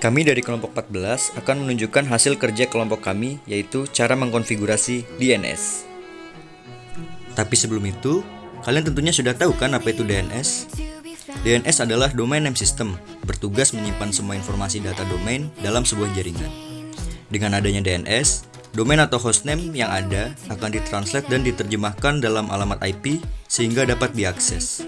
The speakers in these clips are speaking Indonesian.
Kami dari kelompok 14 akan menunjukkan hasil kerja kelompok kami, yaitu cara mengkonfigurasi DNS. Tapi sebelum itu, kalian tentunya sudah tahu kan apa itu DNS? DNS adalah Domain Name System, bertugas menyimpan semua informasi data domain dalam sebuah jaringan. Dengan adanya DNS, domain atau hostname yang ada akan ditranslate dan diterjemahkan dalam alamat IP sehingga dapat diakses.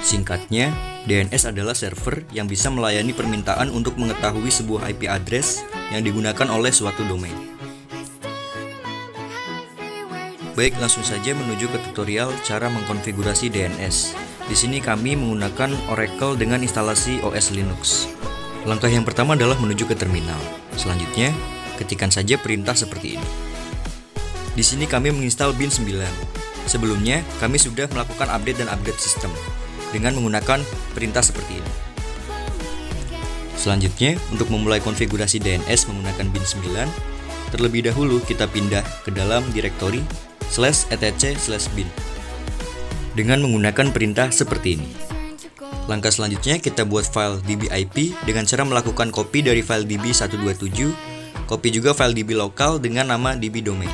Singkatnya, DNS adalah server yang bisa melayani permintaan untuk mengetahui sebuah IP address yang digunakan oleh suatu domain. Baik, langsung saja menuju ke tutorial cara mengkonfigurasi DNS. Di sini kami menggunakan Oracle dengan instalasi OS Linux. Langkah yang pertama adalah menuju ke terminal. Selanjutnya, ketikkan saja perintah seperti ini. Di sini kami menginstal bin 9. Sebelumnya, kami sudah melakukan update dan upgrade sistem dengan menggunakan perintah seperti ini. Selanjutnya, untuk memulai konfigurasi DNS menggunakan bin 9, terlebih dahulu kita pindah ke dalam direktori /etc/bin dengan menggunakan perintah seperti ini. Langkah selanjutnya, kita buat file dbip dengan cara melakukan copy dari file db127, copy juga file db lokal dengan nama db-domain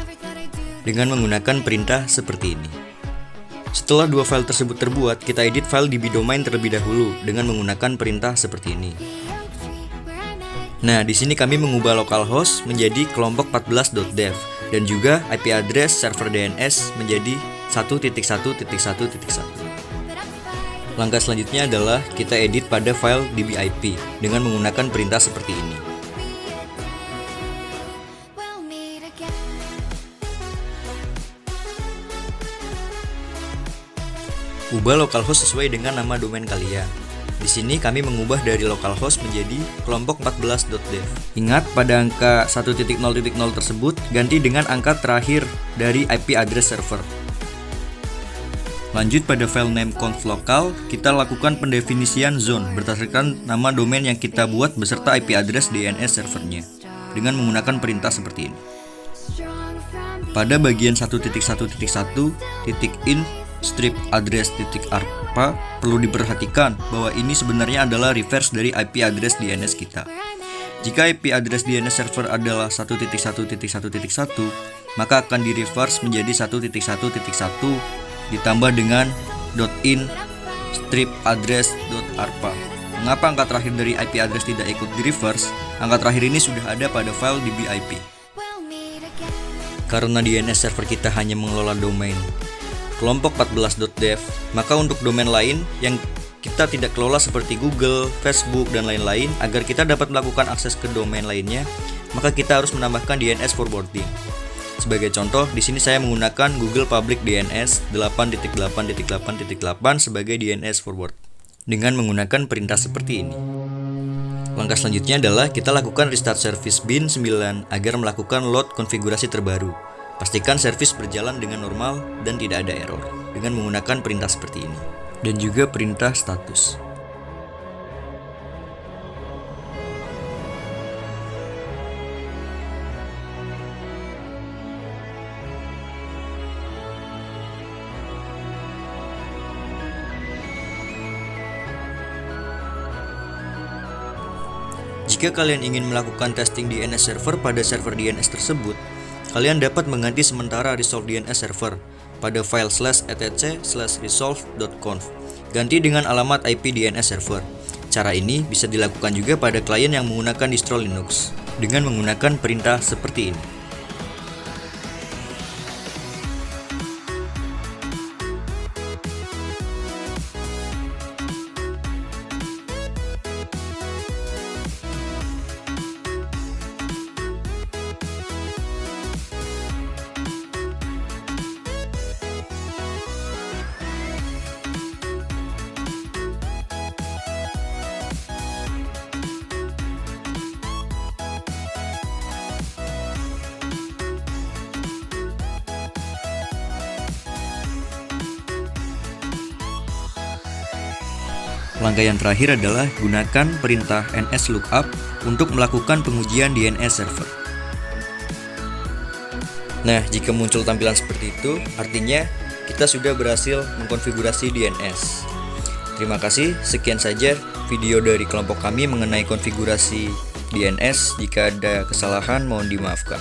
dengan menggunakan perintah seperti ini. Setelah dua file tersebut terbuat, kita edit file db-domain terlebih dahulu dengan menggunakan perintah seperti ini. Nah, di sini kami mengubah localhost menjadi kelompok 14.dev dan juga IP address server DNS menjadi 1.1.1.1. Langkah selanjutnya adalah kita edit pada file dbip dengan menggunakan perintah seperti ini. Ubah localhost sesuai dengan nama domain kalian. Di sini kami mengubah dari localhost menjadi kelompok 14.dev. Ingat, pada angka 1.0.0 tersebut ganti dengan angka terakhir dari IP address server. Lanjut pada file name conf lokal, kita lakukan pendefinisian zone berdasarkan nama domain yang kita buat beserta IP address DNS servernya dengan menggunakan perintah seperti ini. Pada bagian 1.1.1.in strip address.arpa perlu diperhatikan bahwa ini sebenarnya adalah reverse dari IP address DNS kita. Jika IP address DNS server adalah 1.1.1.1, maka akan di reverse menjadi 1.1.1 ditambah dengan .in strip address.arpa. Mengapa angka terakhir dari IP address tidak ikut di reverse? Angka terakhir ini sudah ada pada file dbip. Karena DNS server kita hanya mengelola domain kelompok 14.dev, maka untuk domain lain yang kita tidak kelola seperti Google, Facebook, dan lain-lain, agar kita dapat melakukan akses ke domain lainnya, maka kita harus menambahkan DNS forwarding. Sebagai contoh, di sini saya menggunakan Google Public DNS 8.8.8.8 sebagai DNS forward dengan menggunakan perintah seperti ini. Langkah selanjutnya adalah kita lakukan restart service bin 9 agar melakukan load konfigurasi terbaru. Pastikan servis berjalan dengan normal dan tidak ada error dengan menggunakan perintah seperti ini dan juga perintah status. Jika kalian ingin melakukan testing DNS server pada server DNS tersebut, kalian dapat mengganti sementara resolve DNS server pada file /etc/resolve.conf ganti dengan alamat IP DNS server. Cara ini bisa dilakukan juga pada klien yang menggunakan distro Linux dengan menggunakan perintah seperti ini. Langkah yang terakhir adalah gunakan perintah nslookup untuk melakukan pengujian DNS server. Nah, jika muncul tampilan seperti itu, artinya kita sudah berhasil mengkonfigurasi DNS. Terima kasih, sekian saja video dari kelompok kami mengenai konfigurasi DNS. Jika ada kesalahan mohon dimaafkan.